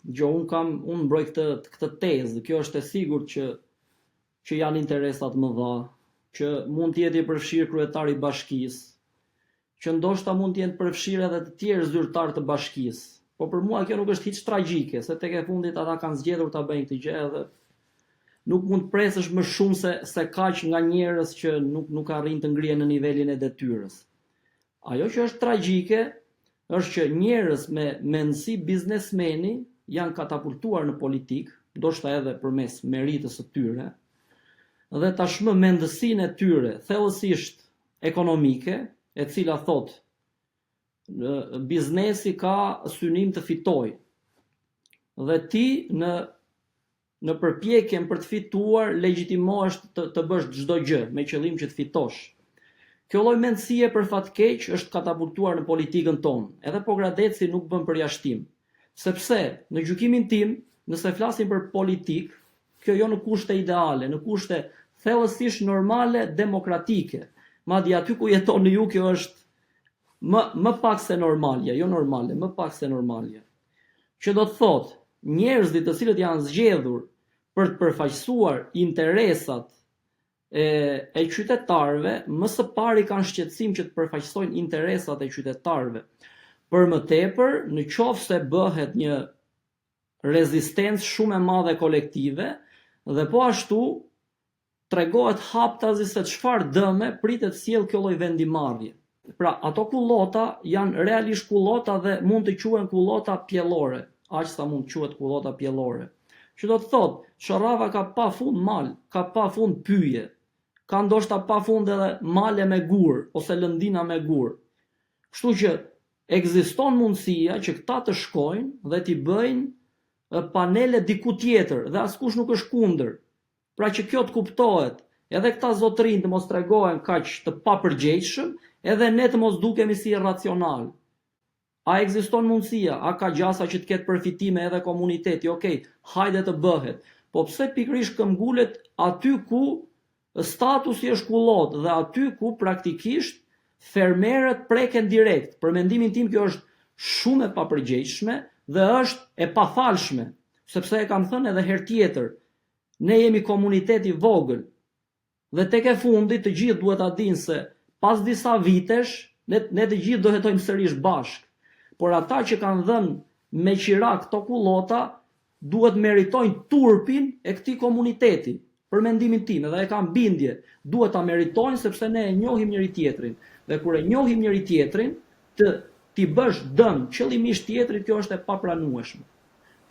unë mbroj këtë tezë, kjo është e sigurt që janë interesat më dha, që mund të jetë i përfshirë kryetari i bashkisë, që ndoshta mund të jenë përfshirë edhe të tjerë zyrtar të bashkisë. Po për mua kjo nuk është hiç tragjike, se tek e fundit ata kanë zgjedhur ta bëjnë këtë gjë edhe nuk mund të presësh më shumë se kaq nga njerëz që nuk arrin të ngrihen në nivelin e detyrës. Ajo që është tragjike është që njerëz me mendësi biznesmeni janë katapultuar në politikë, ndoshta edhe përmes meritës së tyre, dhe tashmë mendësinë e tyre thellësisht ekonomike, e cila thotë biznesi ka synim të fitoj. Dhe ti në përpjekjen për të fituar legjitimohesh të bësh çdo gjë me qëllim që të fitosh. Kjo lloj mendësie për fat keq është katapultuar në politikën tonë. Edhe Pogradeci nuk bën përjashtim, sepse në gjykimin tim, nëse flasim për politikë, kjo jo në kushte ideale, në kushte thellësisht normale demokratike. Madje aty ku jeton ju kjo është më pak se normalja, jo normale, më pak se normalja. Që do të thotë, njerëzit të cilët janë zgjedhur për të përfaqësuar interesat e qytetarëve, më së pari kanë shqetësim që të përfaqësojnë interesat e qytetarëve. Për më tepër, në qoftë se bëhet një rezistencë shumë e madhe kolektive, dhe po ashtu tregohet haptazi se çfarë dëme pritet sjell kjo lloj vendimarrje. Pra, ato kullota janë realisht kullota dhe mund të quhen kullota pjellore, aq sa mund të quhet kullota pjellore. Që do të thotë, Sharrava ka pafund mal, ka pafund pyje, ka ndoshta pafund edhe male me gur ose lëndina me gur. Kështu që ekziston mundësia që këta të shkojnë dhe t'i bëjnë panele diku tjetër dhe askush nuk është kundër. Pra që kjo të kuptohet, edhe këta zotrin të mos tregohen kaq të papërgjegjshëm, edhe ne të mos dukemi si irracional. A ekziston mundësia, a ka gjasa që të ketë përfitime edhe komuniteti, okej, hajde të bëhet. Po pse pikërisht këmbgulet aty ku statusi është kullot dhe aty ku praktikisht fermerët preken direkt. Për mendimin tim kjo është shumë e papërgjegjshme dhe është e pafalshme, sepse e kam thënë edhe herë tjetër, ne jemi komuniteti vogël dhe tek e fundit të gjithë duhet ta dinë se pas disa vitesh ne të gjithë do jetojmë sërish bashkë. Por ata që kanë dhënë me qira këto kullota duhet meritojnë turpin e këtij komuniteti. Për mendimin tim, edhe e kam bindje, duhet ta meritojnë sepse ne e njohim njëri tjetrin. Dhe kur e njohim njëri tjetrin, ti bësh dëm qëllimisht tjetrit, kjo është e papranueshme.